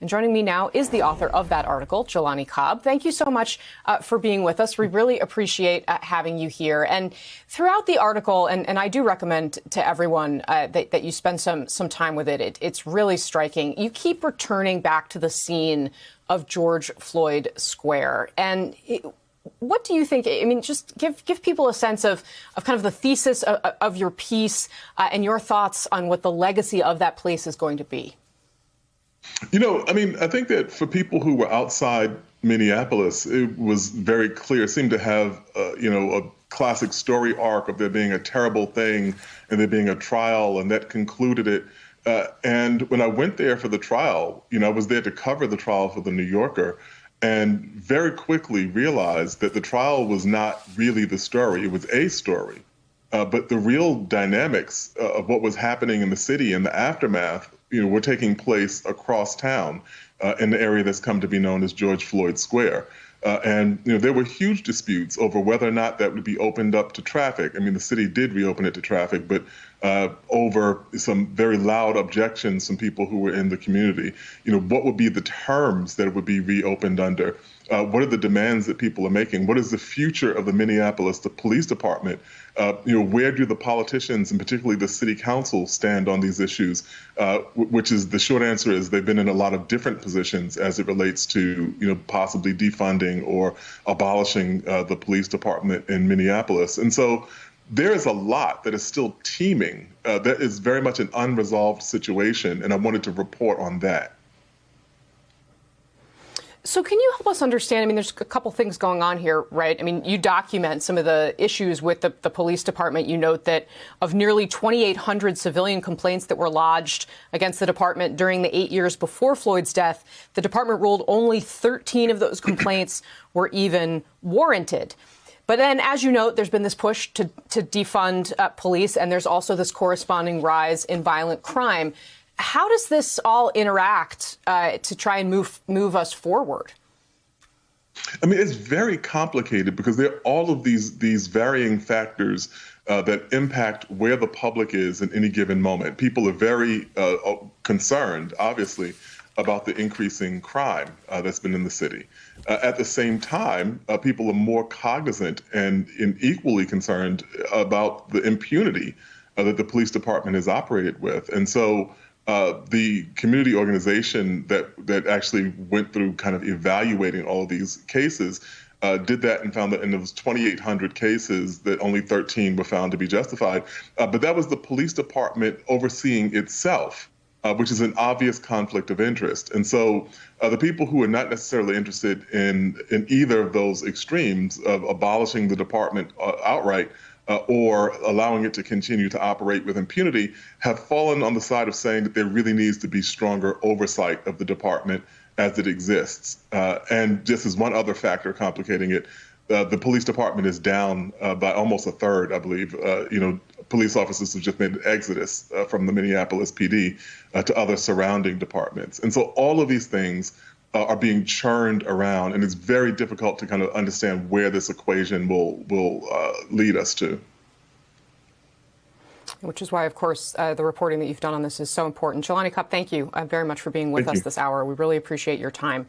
And joining me now is the author of that article, Jelani Cobb. Thank you so much for being with us. We really appreciate having you here. And throughout the article, and I do recommend to everyone that you spend some time with it. It's really striking. You keep returning back to the scene of George Floyd Square. And what do you think? I mean, just give people a sense of kind of the thesis of your piece and your thoughts on what the legacy of that place is going to be. I think that for people who were outside Minneapolis, it was very clear, it seemed to have, a classic story arc of there being a terrible thing and there being a trial, and that concluded it. And when I went there for the trial, I was there to cover the trial for the New Yorker, and very quickly realized that the trial was not really the story. It was a story. But the real dynamics of what was happening in the city and the aftermath, were taking place across town in the area that's come to be known as George Floyd Square. And there were huge disputes over whether or not that would be opened up to traffic. I mean, the city did reopen it to traffic, but over some very loud objections from people who were in the community. What would be the terms that it would be reopened under? What are the demands that people are making? What is the future of the Minneapolis, the police department? Where do the politicians, and particularly the city council, stand on these issues? Which is, the short answer is, they've been in a lot of different positions as it relates to, possibly defunding or abolishing the police department in Minneapolis. And so there is a lot that is still teeming. That is very much an unresolved situation, and I wanted to report on that. So can you help us understand? I mean, there's a couple things going on here, right? I mean, you document some of the issues with the police department. You note that of nearly 2,800 civilian complaints that were lodged against the department during the 8 years before Floyd's death, the department ruled only 13 of those complaints were even warranted. But then, as you note, there's been this push to defund police, and there's also this corresponding rise in violent crime. How does this all interact to try and move us forward? I mean, it's very complicated because there are all of these varying factors that impact where the public is in any given moment. People are very concerned, obviously, about the increasing crime that's been in the city. At the same time, people are more cognizant and equally concerned about the impunity that the police department has operated with. And so the community organization that actually went through kind of evaluating all of these cases did that and found that in those 2,800 cases that only 13 were found to be justified. But that was the police department overseeing itself, which is an obvious conflict of interest. And so the people who are not necessarily interested in either of those extremes of abolishing the department outright or allowing it to continue to operate with impunity have fallen on the side of saying that there really needs to be stronger oversight of the department as it exists. And just as one other factor complicating it, the police department is down by almost a third, I believe. Police officers have just made an exodus from the Minneapolis PD to other surrounding departments. And so all of these things are being churned around, and it's very difficult to kind of understand where this equation will lead us to. Which is why, of course, the reporting that you've done on this is so important. Jelani Cobb, thank you very much for being with us this hour. We really appreciate your time.